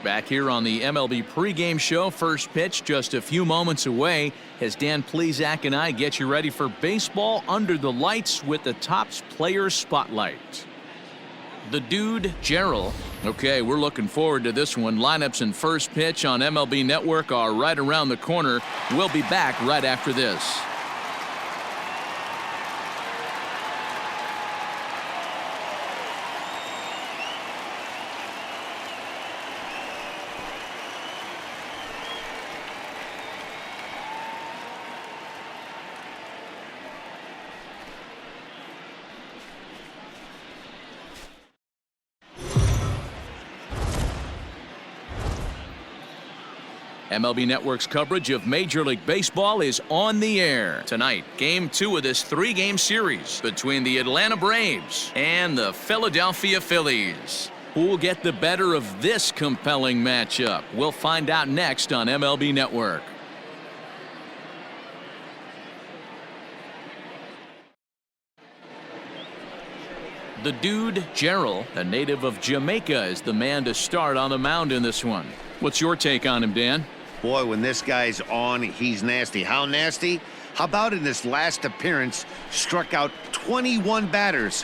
Back here on the MLB pregame show, first pitch just a few moments away as Dan Plesac and I get you ready for baseball under the lights with the Topps Player Spotlight. The dude, Gerald. Okay, we're looking forward to this one. Lineups and first pitch on MLB Network are right around the corner. We'll be back right after this. MLB Network's coverage of Major League Baseball is on the air. Tonight, Game 2 of this 3-game series between the Atlanta Braves and the Philadelphia Phillies. Who will get the better of this compelling matchup? We'll find out next on MLB Network. The dude, Gerald, a native of Jamaica, is the man to start on the mound in this one. What's your take on him, Dan? Boy, when this guy's on, he's nasty. How nasty? How about in this last appearance, struck out 21 batters.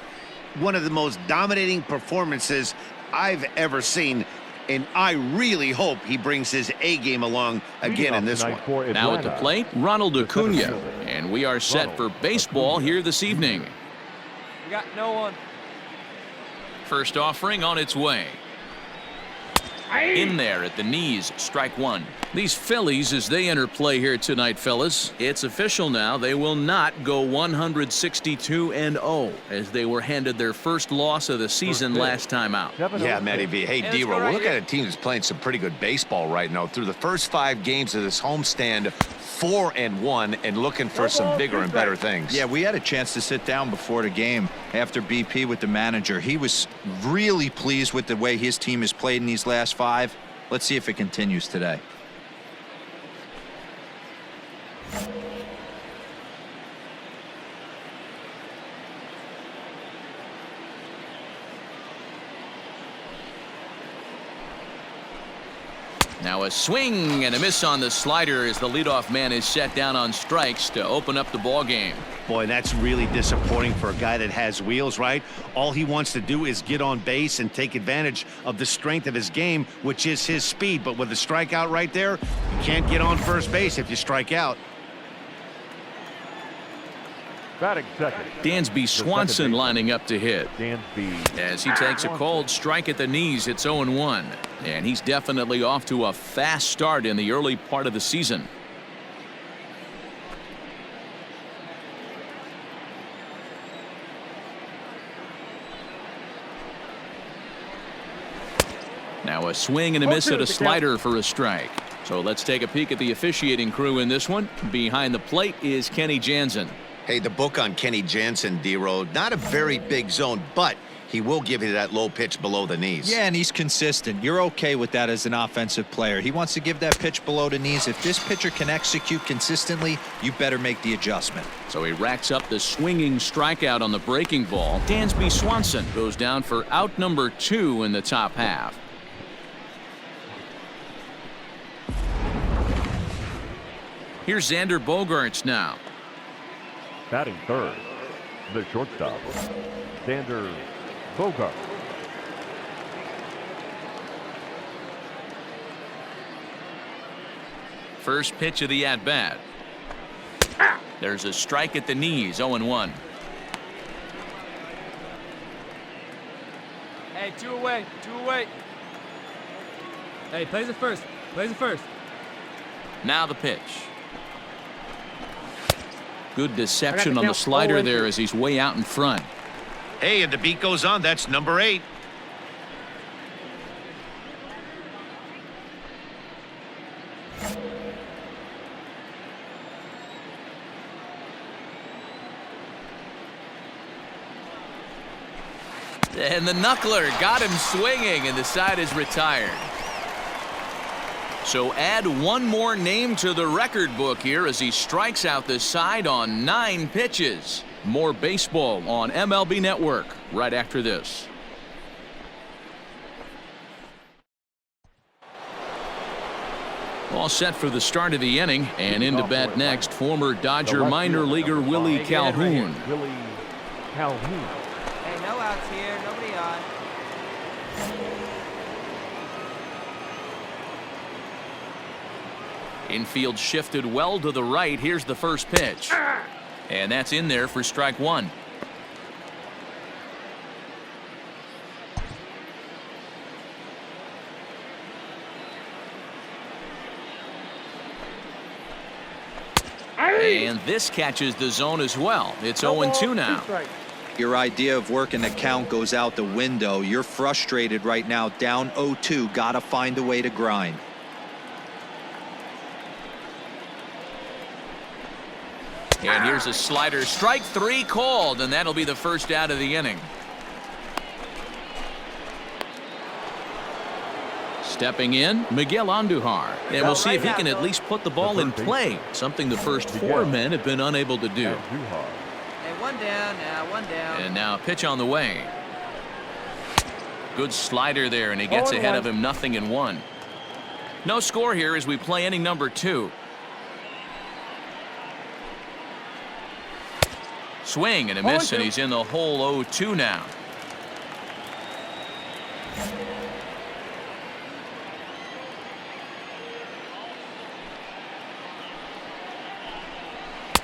One of the most dominating performances I've ever seen. And I really hope he brings his A game along again in this one. Now at the plate, Ronald Acuna. And we are set for baseball here this evening. We got no one. First offering on its way. In there at the knees, strike one. These Phillies, as they enter play here tonight, fellas, it's official now. They will not go 162-0 as they were handed their first loss of the season last time out. Yeah, Matty V. Hey, D-Roll, we're looking at a team that's playing some pretty good baseball right now. Through the first 5 games of this homestand, 4-1 and looking for some bigger and better things. Yeah, we had a chance to sit down before the game after BP with the manager. He was really pleased with the way his team has played in these last 5. Let's see if it continues today. Now a swing and a miss on the slider as the leadoff man is set down on strikes to open up the ball game. Boy, that's really disappointing for a guy that has wheels, right? All he wants to do is get on base and take advantage of the strength of his game, which is his speed. But with the strikeout right there, you can't get on first base if you strike out. Batting second. Dansby Swanson lining up to hit. Dansby. As he takes a cold strike at the knees, it's 0-1. And he's definitely off to a fast start in the early part of the season. Now a swing and a miss at a slider for a strike. So let's take a peek at the officiating crew in this one. Behind the plate is Kenny Jansen. Hey, the book on Kenny Jansen, D-Road, not a very big zone, but he will give you that low pitch below the knees. Yeah, and he's consistent. You're okay with that as an offensive player. He wants to give that pitch below the knees. If this pitcher can execute consistently, you better make the adjustment. So he racks up the swinging strikeout on the breaking ball. Dansby Swanson goes down for out number 2 in the top half. Here's Xander Bogaerts now. Batting third, the shortstop, Xander Bogaerts. First pitch of the at-bat. There's a strike at the knees, 0-1. Hey, 2 away, 2 away. Hey, plays it first, plays it first. Now the pitch. Good deception on the slider there as he's way out in front. Hey, and the beat goes on. That's number 8. And the knuckler got him swinging, and the side is retired. So add one more name to the record book here as he strikes out the side on 9 pitches. More baseball on MLB Network right after this. All set for the start of the inning, and into bat next, former Dodger minor leaguer Willie Calhoun. Willie Calhoun. Hey, no outs here. Nobody on. Infield shifted well to the right. Here's the first pitch. And that's in there for strike one. And this catches the zone as well. It's 0-2 now. Your idea of working the count goes out the window. You're frustrated right now, down 0-2. Got to find a way to grind. And here's a slider. Strike three called, and that'll be the first out of the inning. Stepping in, Miguel Andujar. And we'll see if he can at least put the ball in play, something the first four men have been unable to do. Hey, one down now, one down. And now a pitch on the way. Good slider there, and he gets ahead of him, 0-1. No score here as we play inning number 2. Swing and a miss, and he's in the hole 0-2 now.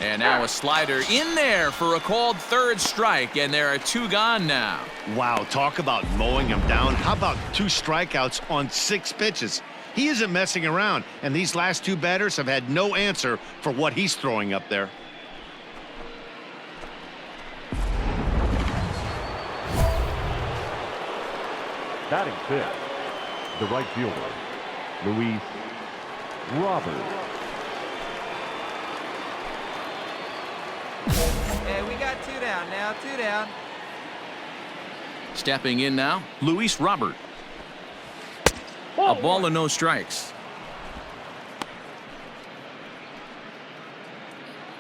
And now a slider in there for a called third strike, and there are 2 gone now. Wow, talk about mowing him down. How about 2 strikeouts on 6 pitches? He isn't messing around, and these last 2 batters have had no answer for what he's throwing up there. Batting fifth, the right fielder, Luis Robert. Hey, we got 2 down now, 2 down. Stepping in now, Luis Robert. A ball and no strikes.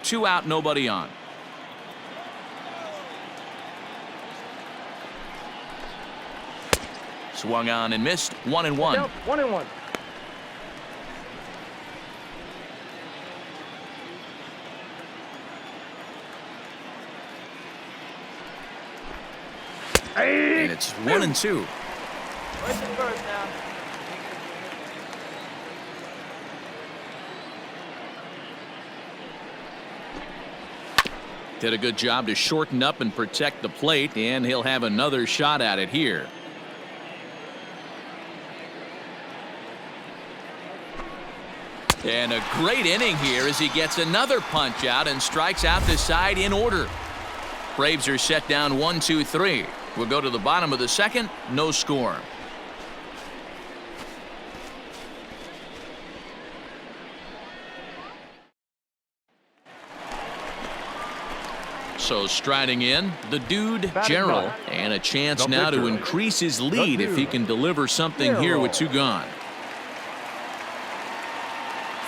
2 out, nobody on. Swung on and missed, 1-1. 1-1. And it's 1-2. Where's the first now? Did a good job to shorten up and protect the plate, and he'll have another shot at it here. And a great inning here as he gets another punch out and strikes out the side in order. Braves are set down 1-2-3. We'll go to the bottom of the second. No score. So striding in, the dude, Gerald, and a chance now to increase his lead if he can deliver something here with 2 gone.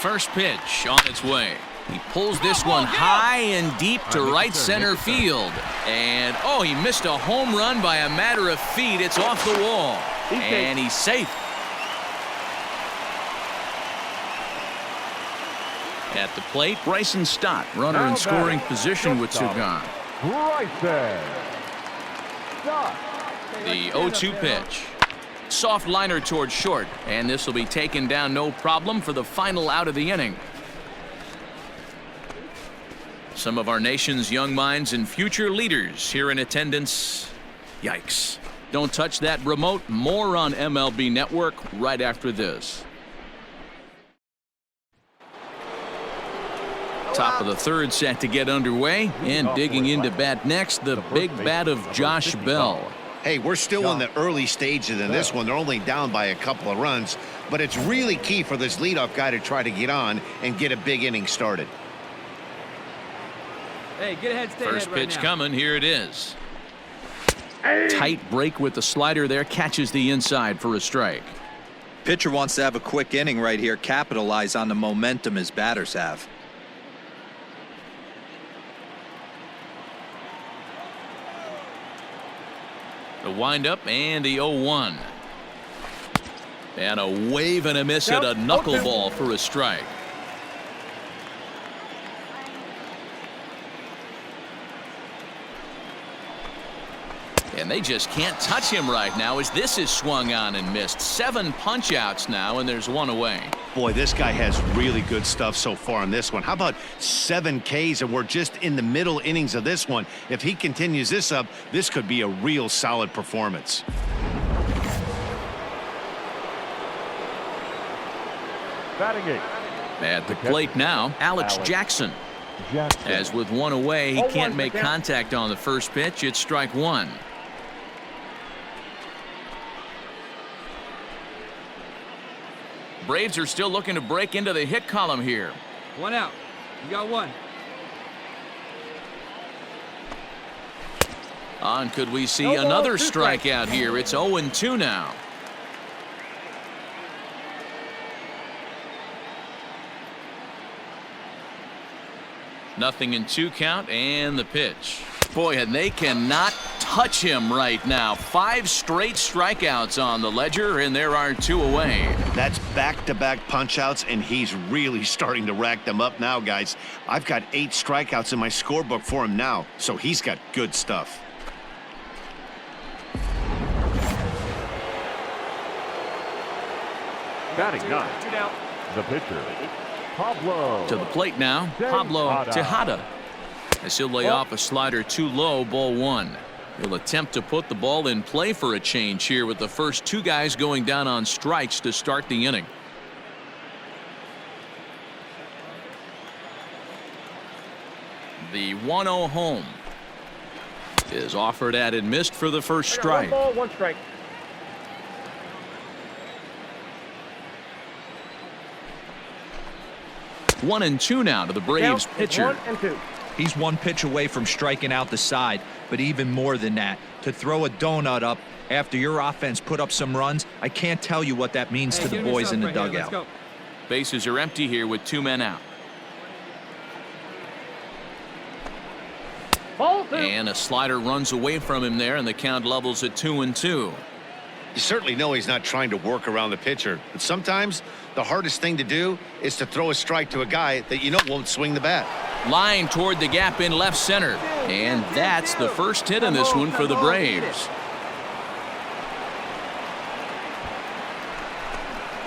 First pitch on its way. He pulls this one high and deep to right center field. And, oh, he missed a home run by a matter of feet. It's off the wall. And he's safe. At the plate, Bryson Stott, runner in scoring position with 2 gone. Bryson Stott. The 0-2 pitch. Soft liner towards short, and this will be taken down no problem for the final out of the inning. Some of our nation's young minds and future leaders here in attendance. Yikes. Don't touch that remote. More on MLB Network right after this. Top of the third set to get underway, and digging into bat next, the big bat of Josh Bell. Hey, we're still in the early stages in this one. They're only down by a couple of runs, but it's really key for this leadoff guy to try to get on and get a big inning started. Hey, get ahead, stay First ahead right pitch now. coming. Here it is. Tight break with the slider there. Catches the inside for a strike. Pitcher wants to have a quick inning right here, capitalize on the momentum his batters have. The windup and the 0-1. And a wave and a miss at a knuckleball for a strike. And they just can't touch him right now as this is swung on and missed. 7 punch-outs now, and there's 1 away. Boy, this guy has really good stuff so far on this one. How about 7 Ks, and we're just in the middle innings of this one. If he continues this up, this could be a real solid performance. Batting 8. At the plate now, Alex Jackson. As with 1 away, he can't make contact on the first pitch. It's strike 1. Braves are still looking to break into the hit column here. 1 out. You got 1. On, could we see another strikeout here? It's 0-2 now. Nothing in 2 count, and the pitch. Boy, and they cannot touch him right now. 5 straight strikeouts on the ledger, and there are 2 away. That's back-to-back punch-outs, and he's really starting to rack them up now, guys. I've got 8 strikeouts in my scorebook for him now, so he's got good stuff. Batting 9. The pitcher, Pablo. To the plate now, Pablo Tejada. As he'll lay off a slider too low, ball 1. He'll attempt to put the ball in play for a change here with the first 2 guys going down on strikes to start the inning. The 1-0 home is offered at and missed for the first strike. 1 ball, 1 strike. 1-2 now to the Braves pitcher. 1 and 2. He's 1 pitch away from striking out the side, but even more than that, to throw a donut up after your offense put up some runs, I can't tell you what that means to the boys in the dugout. Bases are empty here with 2 men out. Ball 2. And a slider runs away from him there, and the count levels at 2-2. You certainly know he's not trying to work around the pitcher, but sometimes the hardest thing to do is to throw a strike to a guy that you know won't swing the bat. Line toward the gap in left center. And that's the first hit in this one for the Braves.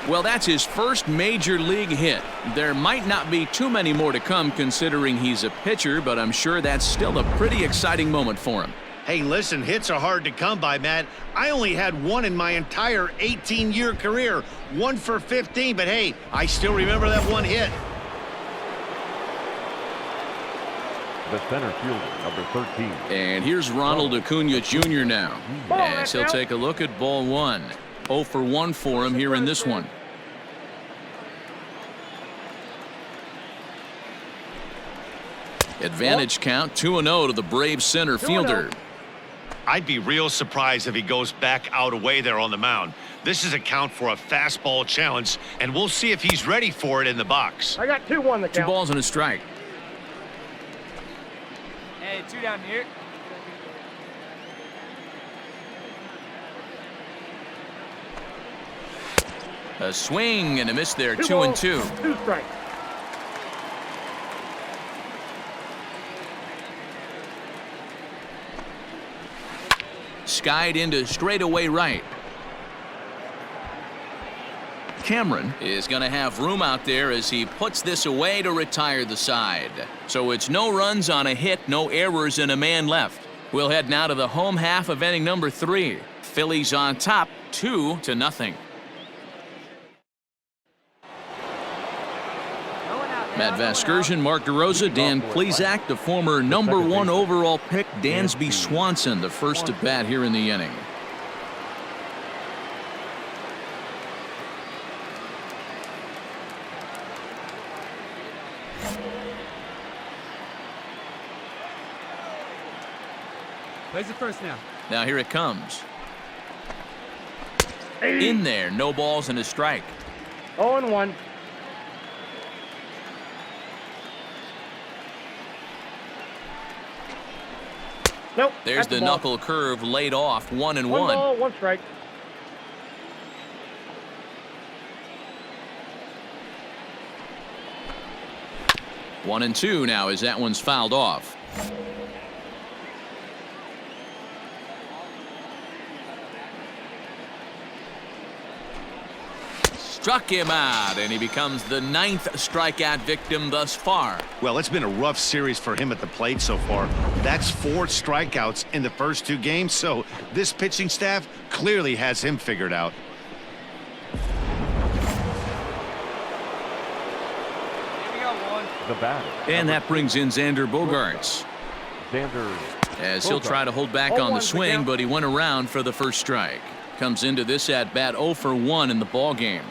Well, that's his first major league hit. There might not be too many more to come considering he's a pitcher, but I'm sure that's still a pretty exciting moment for him. Hey, listen, hits are hard to come by, Matt. I only had 1 in my entire 18-year career. 1 for 15, but hey, I still remember that 1 hit. The center fielder, number 13. And here's Ronald Acuna Jr. now. As he'll take a look at ball 1. 0 for 1 for him here in this one. Advantage count 2-0 to the Braves center fielder. I'd be real surprised if he goes back out away there on the mound. This is a count for a fastball challenge, and we'll see if he's ready for it in the box. I got 2-1 the count. 2 balls and a strike. Hey, 2 down here. A swing and a miss there. 2 2-2. 2 strikes. Skied into straightaway right. Cameron is going to have room out there as he puts this away to retire the side. So it's no runs on a hit, no errors, and a man left. We'll head now to the home half of inning number 3. Phillies on top, 2-0. Matt Vasgersian, Mark DeRosa, Dan Plesac, the former number 1 overall pick, Dansby Swanson, the first at bat here in the inning. Plays it first now. Now here it comes. In there, no balls and a strike. 0-1. Nope. There's that's the ball. knuckle curve laid off, 1-1. 1 ball, 1 strike. 1-2 now as that one's fouled off. Struck him out, and he becomes the 9th strikeout victim thus far. Well, it's been a rough series for him at the plate so far. That's 4 strikeouts in the first 2 games, so this pitching staff clearly has him figured out. Here we go, one. The batter. And that brings in Xander Bogaerts, Xander as he'll try to hold back on the swing, but he went around for the first strike. Comes into this at bat 0 for 1 in the ball game.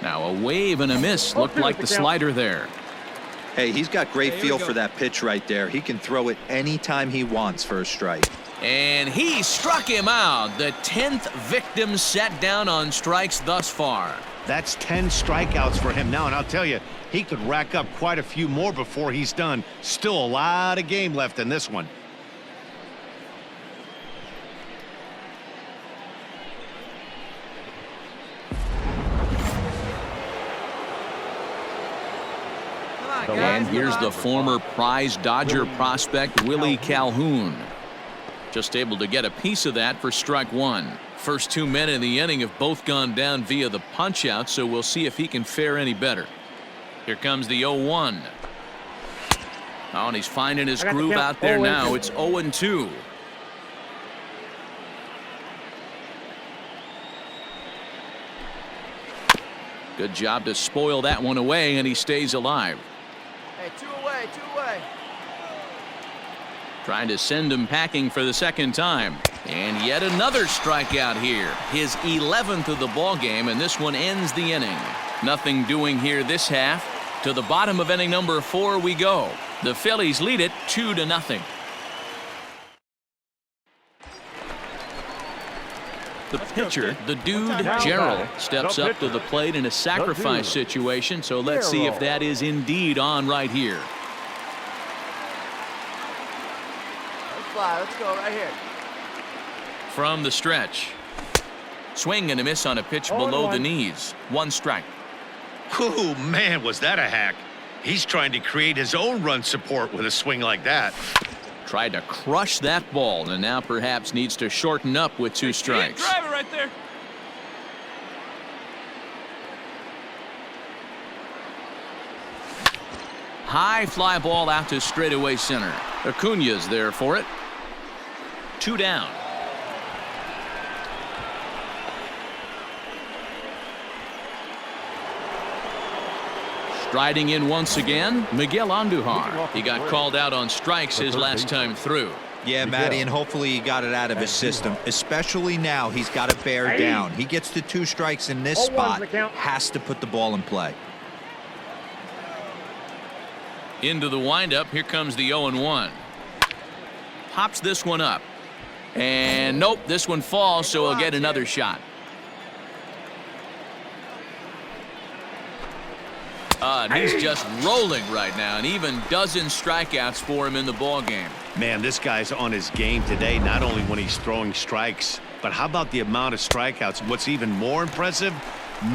Now a wave and a miss. Looked like the slider there. Hey, he's got great feel for that pitch right there. He can throw it anytime he wants for a strike. And he struck him out. The 10th victim set down on strikes thus far. That's 10 strikeouts for him now, and I'll tell you, he could rack up quite a few more before he's done. Still a lot of game left in this one. And here's the former prize Dodger prospect Willie Calhoun. Just able to get a piece of that for strike 1. First 2 men in the inning have both gone down via the punch out, so we'll see if he can fare any better. Here comes the 0-1. Oh, and he's finding his groove out there now. It's 0-2. Good job to spoil that one away, and he stays alive. Hey, 2 away, 2 away. Trying to send him packing for the second time. And yet another strikeout here. His 11th of the ball game, and this one ends the inning. Nothing doing here this half. To the bottom of inning number 4 we go. The Phillies lead it 2-0. The pitcher, the dude Gerald, steps up to the plate in a sacrifice situation, so let's see if that is indeed on right here. Let's fly. Let's go right here. From the stretch. Swing and a miss on a pitch below the knees. 1 strike. Oh, man, was that a hack. He's trying to create his own run support with a swing like that. Tried to crush that ball, and now perhaps needs to shorten up with 2 strikes. Drive it right there. High fly ball out to straightaway center. Acuna's there for it. 2 down. Striding in once again, Miguel Andujar. He got called out on strikes his last time through. Yeah, Matty, and hopefully he got it out of his system. Especially now, he's got to bear down. He gets the 2 strikes in this spot. Has to put the ball in play. Into the windup. Here comes the 0-1. Pops this one up. And nope, this one falls, so he'll get another shot. And he's just rolling right now, and even dozen strikeouts for him in the ball game. Man, this guy's on his game today, not only when he's throwing strikes, but how about the amount of strikeouts? What's even more impressive,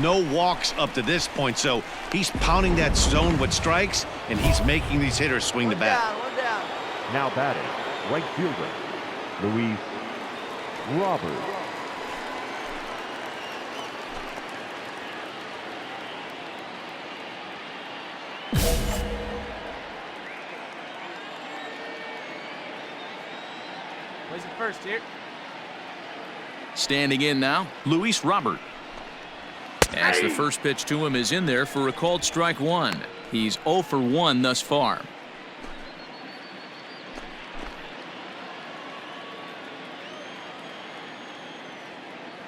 no walks up to this point, so he's pounding that zone with strikes, and he's making these hitters swing the bat. One down. Now batting, right fielder, Luis Robert. Plays it first here. Standing in now, Luis Robert. As the first pitch to him is in there for a called strike 1. He's 0 for 1 thus far.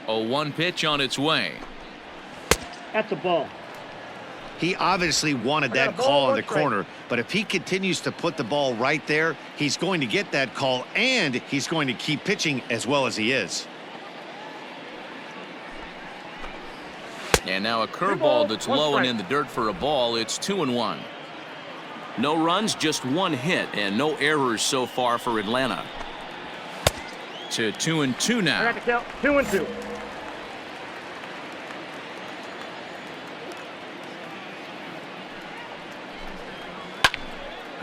A 1 pitch on its way. That's a ball. He obviously wanted that call in the corner, but if he continues to put the ball right there, he's going to get that call, and he's going to keep pitching as well as he is. And now a curveball that's low and in the dirt for a ball. It's 2-1. No runs, just 1 hit, and no errors so far for Atlanta. To 2-2 now. I got the count. 2-2.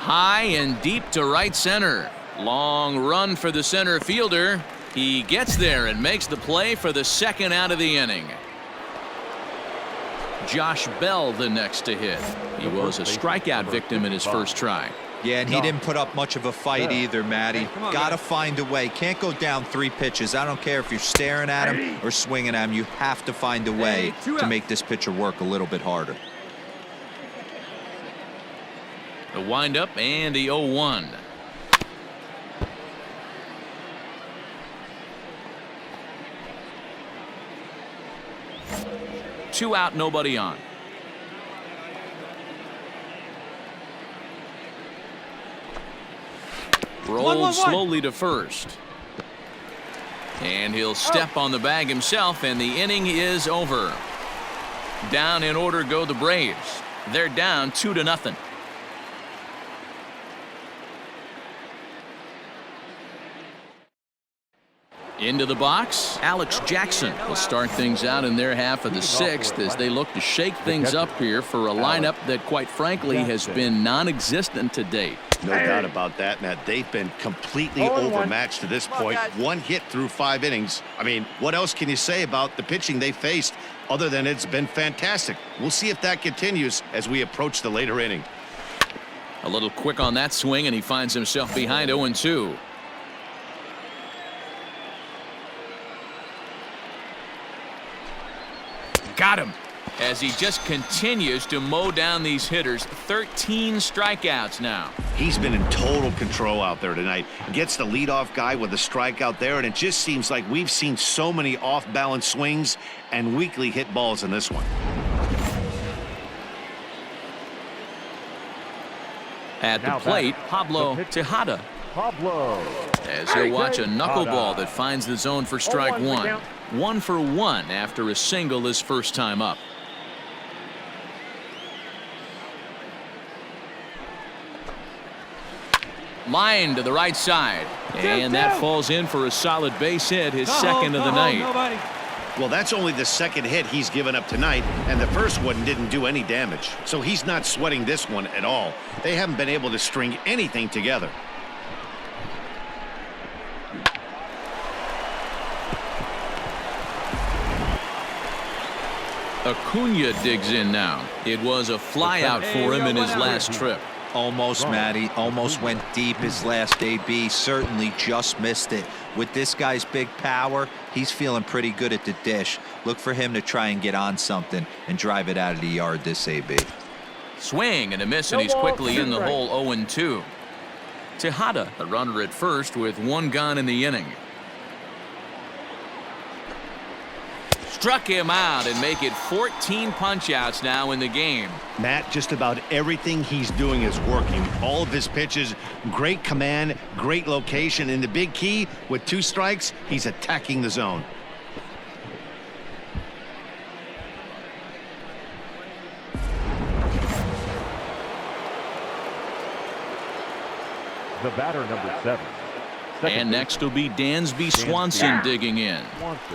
High and deep to right center. Long run for the center fielder. He gets there and makes the play for the second out of the inning. Josh Bell the next to hit. He was a strikeout victim in his first try. Yeah, and he didn't put up much of a fight either, Matty. Got to find a way. Can't go down 3 pitches. I don't care if you're staring at him or swinging at him. You have to find a way to make this pitcher work a little bit harder. The windup and the 0-1. Two out, nobody on. Rolled slowly to first. And he'll step on the bag himself, and the inning is over. Down in order go the Braves. They're down 2-0. Into the box, Alex Jackson will start things out in their half of the 6th as they look to shake things up here for a lineup that, quite frankly, has been non-existent to date. No doubt about that, Matt. They've been completely overmatched to this point. 1 hit through 5 innings. I mean, what else can you say about the pitching they faced other than it's been fantastic? We'll see if that continues as we approach the later inning. A little quick on that swing, and he finds himself behind 0-2. Got him as he just continues to mow down these hitters. 13 strikeouts now. He's been in total control out there tonight. Gets the leadoff guy with a strikeout there, and it just seems like we've seen so many off-balance swings and weakly hit balls in this one. At the plate, Pablo Tejada. As he'll watch a knuckleball that finds the zone for strike 1. 1 for 1 after a single his first time up. Line to the right side, and that falls in for a solid base hit, his second of the night. Well, that's only the second hit he's given up tonight, and the first one didn't do any damage. So he's not sweating this one at all. They haven't been able to string anything together. Acuna digs in now. It was a flyout for him in his last trip. Almost, Matty. Almost went deep his last AB. Certainly just missed it. With this guy's big power, he's feeling pretty good at the dish. Look for him to try and get on something and drive it out of the yard this AB. Swing and a miss, and he's quickly in the hole. 0-2. Tejada, the runner at first with 1 gone in the inning. Struck him out and make it 14 punch-outs now in the game. Matt, just about everything he's doing is working. All of his pitches, great command, great location, and the big key, with 2 strikes, he's attacking the zone. The batter, number 7. And next will be Dansby Swanson digging in.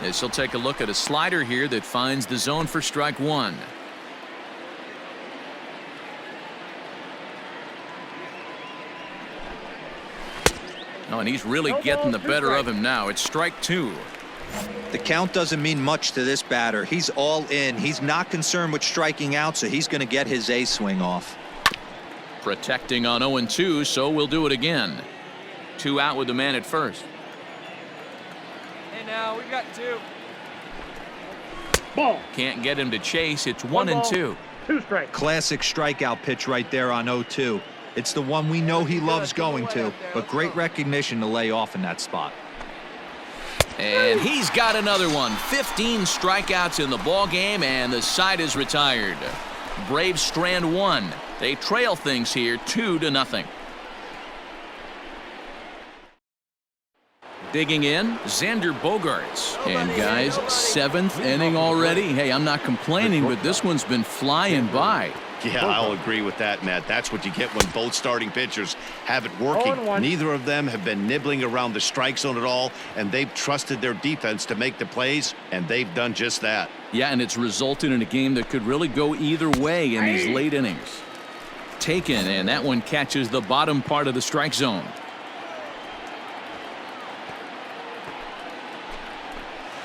As he'll take a look at a slider here that finds the zone for strike 1. Oh, and he's really getting the better of him now. It's strike 2. The count doesn't mean much to this batter. He's all in. He's not concerned with striking out, so he's going to get his A swing off. Protecting on 0-2, so we'll do it again. 2 out with the man at first. Hey, now we got 2. Ball. Can't get him to chase. It's 1-2. 2 strikes. Classic strikeout pitch right there on 0-2. It's the one we know he loves going to, but great recognition to lay off in that spot. And he's got another one. 15 strikeouts in the ball game, and the side is retired. Braves strand 1. They trail things here 2-0. Digging in, Xander Bogaerts. And guys, 7th inning already. Hey, I'm not complaining, but this one's been flying by. Yeah, I'll agree with that, Matt. That's what you get when both starting pitchers have it working. Neither of them have been nibbling around the strike zone at all, and they've trusted their defense to make the plays, and they've done just that. Yeah, and it's resulted in a game that could really go either way in these late innings. taken, and that one catches the bottom part of the strike zone.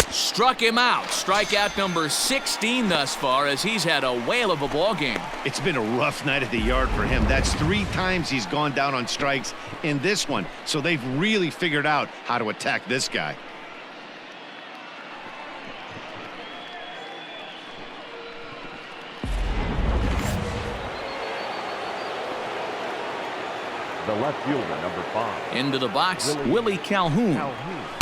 Struck him out. Strikeout number 16 thus far, as he's had a whale of a ball game. It's been a rough night at the yard for him. That's 3 times he's gone down on strikes in this one. So they've really figured out how to attack this guy. The left fielder, number 5. Into the box, Willie Calhoun.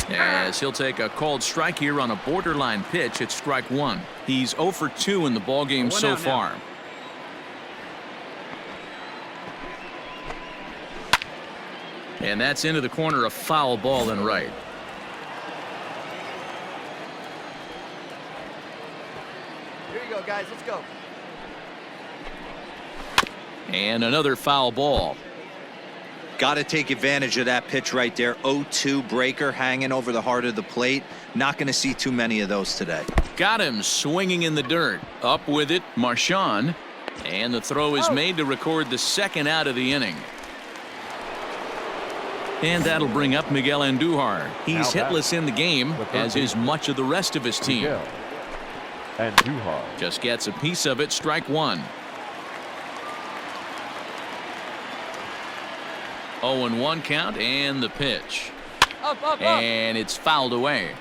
As he'll take a called strike here on a borderline pitch at strike 1. He's 0 for 2 in the ballgame so far. And that's into the corner, a foul ball and right. Here you go, guys. Let's go. And another foul ball. Got to take advantage of that pitch right there. 0-2 breaker hanging over the heart of the plate. Not going to see too many of those today. Got him swinging in the dirt. Up with it, Marchand. And the throw is made to record the second out of the inning. And that'll bring up Miguel Andujar. He's hitless in the game, as is much of the rest of his team. Andujar just gets a piece of it, strike 1. 0-1 count, and the pitch. Up. And it's fouled away.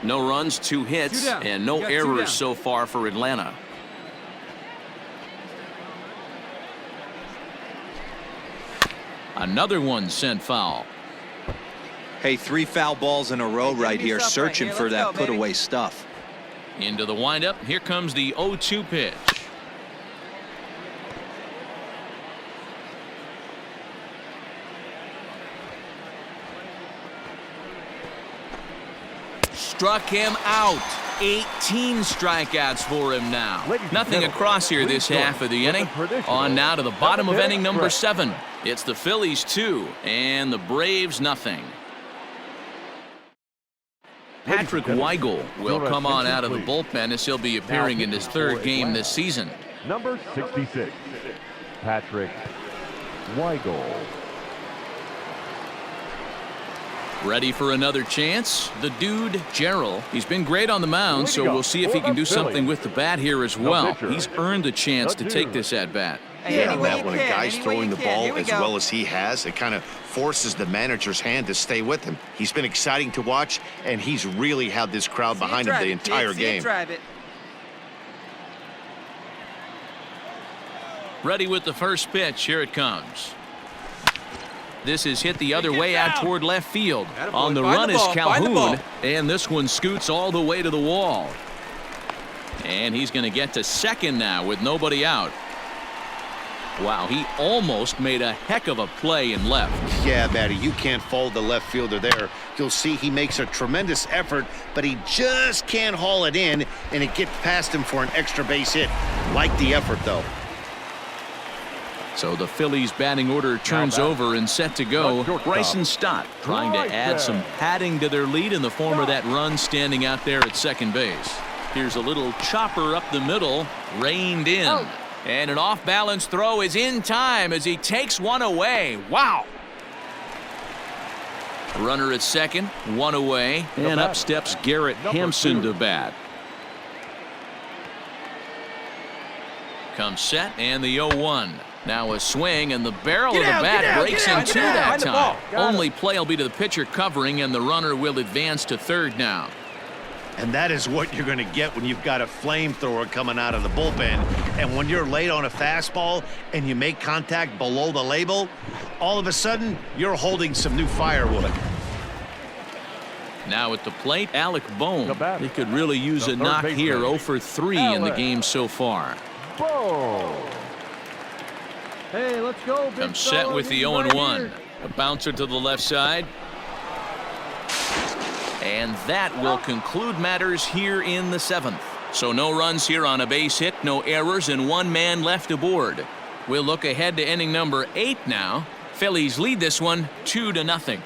No runs, 2 hits, and no errors so far for Atlanta. Another one sent foul. Hey, 3 foul balls in a row right here, searching for that put-away stuff. Into the windup. Here comes the 0-2 pitch. Struck him out. 18 strikeouts for him now. Nothing across here this half of the inning. On now to the bottom of inning number 7. It's the Phillies 2 and the Braves nothing. Patrick Weigel will come on out of the bullpen, as he'll be appearing in his 3rd game this season. Number 66, Patrick Weigel. Ready for another chance? The dude, Gerald. He's been great on the mound, so we'll see if he can do something with the bat here as well. He's earned a chance to take this at-bat. Yeah, Matt, when a guy's throwing the ball as well as he has, it kind of forces the manager's hand to stay with him. He's been exciting to watch, and he's really had this crowd behind him the entire game. Ready with the first pitch. Here it comes. This is hit the other way out toward left field. On the run is Calhoun, and this one scoots all the way to the wall. And he's going to get to second now with nobody out. Wow, he almost made a heck of a play in left. Yeah, Matty, you can't fault the left fielder there. You'll see he makes a tremendous effort, but he just can't haul it in, and it gets past him for an extra base hit. Like the effort, though. So the Phillies batting order turns over and set to go. Bryson Stott trying to add some padding to their lead in the form of that run standing out there at second base. Here's a little chopper up the middle, reined in. And an off-balance throw is in time as he takes one away. Wow. Runner at second, one away, and up steps Garrett Hampson to bat. Comes set, and the 0-1. Now a swing, and the barrel of the bat breaks in two that time. Only play will be to the pitcher covering, and the runner will advance to third now. And that is what you're going to get when you've got a flamethrower coming out of the bullpen. And when you're late on a fastball and you make contact below the label, all of a sudden you're holding some new firewood. Now at the plate, Alec Bohm. He could really use a knock here. 0 for 3 in the game so far. Hey, let's go. Comes set with the 0-1. A bouncer to the left side. And that will conclude matters here in the 7th. So no runs here on a base hit, no errors, and one man left aboard. We'll look ahead to inning number 8 now. Phillies lead this one 2-0.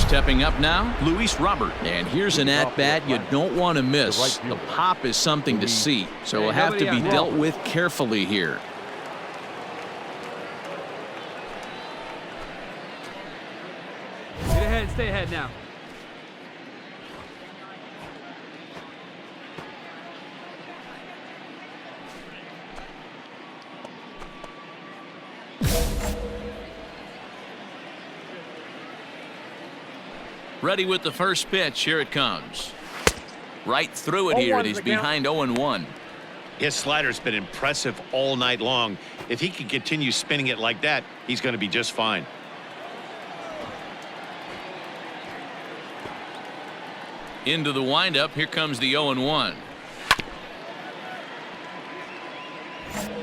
Stepping up now, Luis Robert. And here's an at-bat you don't want to miss. The pop is something to see, so will have to be dealt with carefully here. Get ahead and stay ahead now. Ready with the first pitch. Here it comes. Right through it here, and he's behind 0-1. His slider's been impressive all night long. If he can continue spinning it like that, he's going to be just fine. Into the windup. Here comes the 0-1.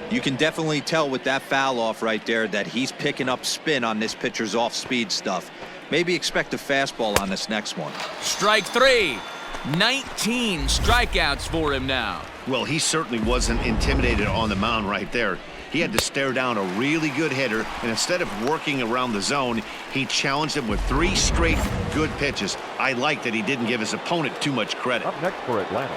You can definitely tell with that foul off right there that he's picking up spin on this pitcher's off-speed stuff. Maybe expect a fastball on this next one. Strike three. 19 strikeouts for him now. Well, he certainly wasn't intimidated on the mound right there. He had to stare down a really good hitter, and instead of working around the zone, he challenged him with 3 straight good pitches. I like that he didn't give his opponent too much credit. Up next for Atlanta,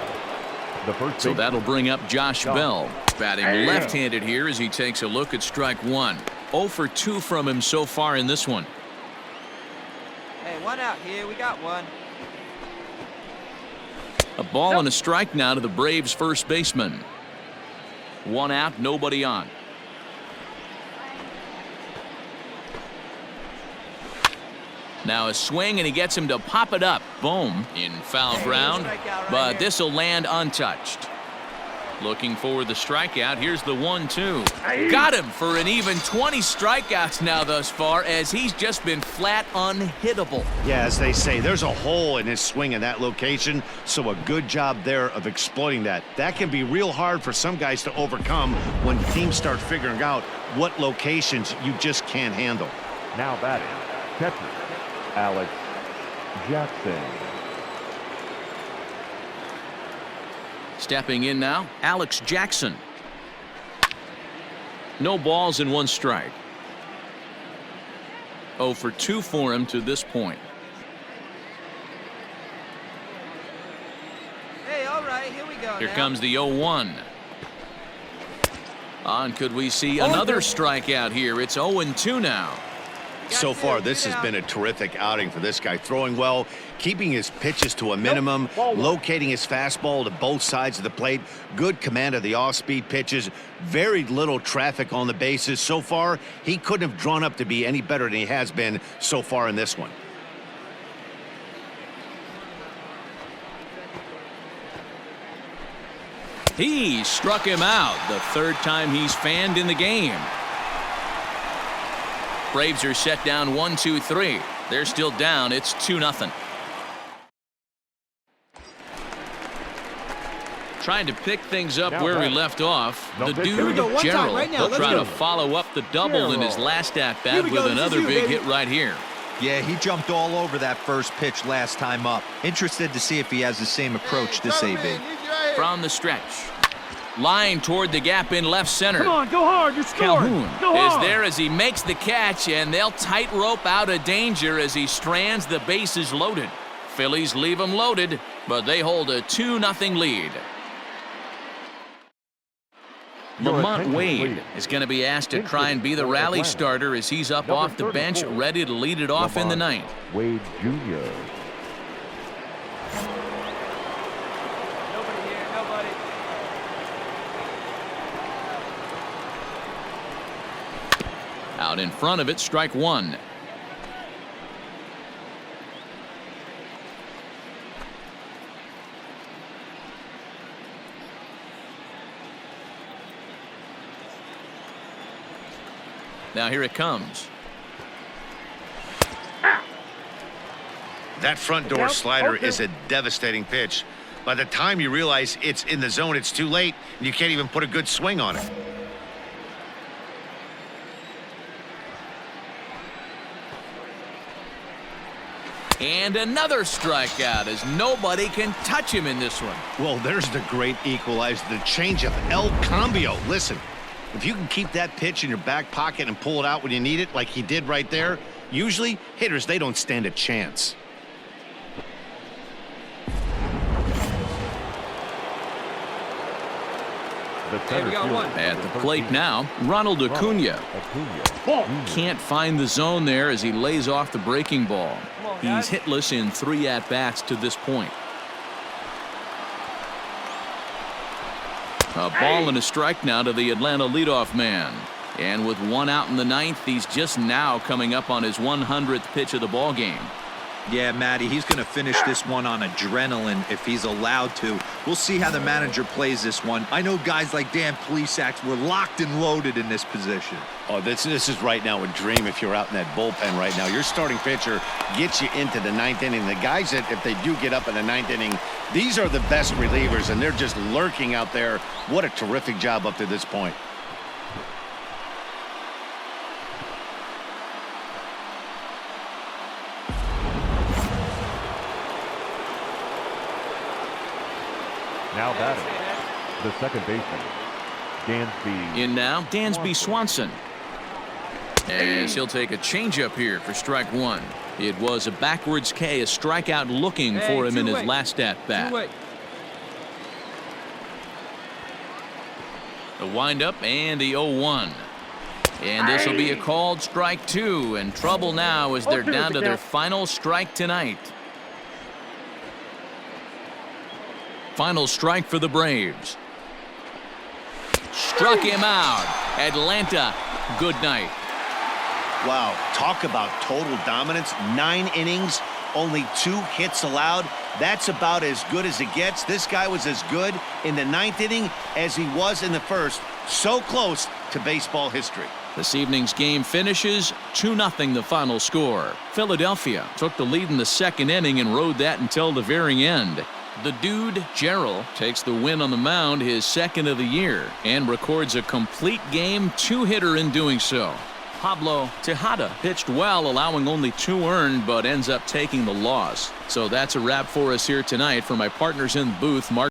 the first So baseman, that'll bring up Josh Bell. Batting left-handed here as he takes a look at strike one. 0 for 2 from him so far in this one. Hey, one out here. We got one. A ball and a strike now to the Braves first baseman. 1 out, nobody on. Now a swing, and he gets him to pop it up. Boom. In foul ground, but this will land untouched. Looking for the strikeout. Here's the 1-2. Got him for an even 20 strikeouts now thus far, as he's just been flat unhittable. Yeah, as they say, there's a hole in his swing in that location, so a good job there of exploiting that. That can be real hard for some guys to overcome when teams start figuring out what locations you just can't handle. now batting, catcher, Alex Jackson. Stepping in now, Alex Jackson. No balls and 1 strike. 0 for 2 for him to this point. Hey, all right, here we go. Here now. comes the 0-1. On, could we see another strikeout here? It's 0-2 now. So far, this has been a terrific outing for this guy. Throwing well, keeping his pitches to a minimum, locating his fastball to both sides of the plate, good command of the off-speed pitches, very little traffic on the bases. So far, he couldn't have drawn up to be any better than he has been so far in this one. He struck him out, the 3rd time he's fanned in the game. Braves are set down 1-2-3. They're still down. It's 2-0. Trying to pick things up Now where back. we left off. No The pitch. dude, Here we go. One Gerald, time right now. will Let's try go. to follow up the double in his last at-bat Here we with go. This is another you, big baby. hit right here. Yeah, he jumped all over that first pitch last time up. Interested to see if he has the same approach this AB. From the stretch. Line toward the gap in left center. Come on, go hard, you're scoring. Calhoun Go is hard. there as he makes the catch, and they'll tightrope out of danger as he strands the bases loaded. Phillies leave him loaded, but they hold a 2-0 lead. Your Lamont attention, Wade please. is going to be asked to try and be the For rally Atlanta, starter as he's up number off the bench, 34, ready to lead it off in the Lamont 9th. Wade Jr. Nobody here, nobody. Out in front of it, strike 1. Now here it comes. That front door slider is a devastating pitch. By the time you realize it's in the zone, it's too late, and you can't even put a good swing on it. And another strikeout as nobody can touch him in this one. Well, there's the great equalizer, the changeup, El Cambio. Listen, if you can keep that pitch in your back pocket and pull it out when you need it, like he did right there, Usually, hitters, they don't stand a chance. Hey, we got one. At the plate now, Ronald Acuna. Can't find the zone there as he lays off the breaking ball. He's hitless in 3 at-bats to this point. A ball and a strike now to the Atlanta leadoff man. And with 1 out in the 9th, he's just now coming up on his 100th pitch of the ball game. Yeah, Matty, he's going to finish this one on adrenaline if he's allowed to. We'll see how the manager plays this one. I know guys like Dan Plesac were locked and loaded in this position. Oh, this is right now a dream if you're out in that bullpen right now. Your starting pitcher gets you into the 9th inning. The guys that, if they do get up in the 9th inning, these are the best relievers, and they're just lurking out there. What a terrific job up to this point. Now batting, the second baseman, Dansby. In now, Dansby Swanson. As he'll take a changeup here for strike 1. It was a backwards K, a strikeout looking for him in his last at-bat. The windup and the 0-1. And this will be a called strike 2, and trouble now as they're down to their final strike tonight. Final strike for the Braves. Struck him out. Atlanta, good night. Wow, talk about total dominance. 9 innings, only 2 hits allowed. That's about as good as it gets. This guy was as good in the 9th inning as he was in the 1st. So close to baseball history. This evening's game finishes 2-0 the final score. Philadelphia took the lead in the 2nd inning and rode that until the very end. The dude, Gerald, takes the win on the mound, his 2nd of the year, and records a complete game 2-hitter in doing so. Pablo Tejada pitched well, allowing only 2 earned, but ends up taking the loss. So that's a wrap for us here tonight. For my partners in the booth, Mark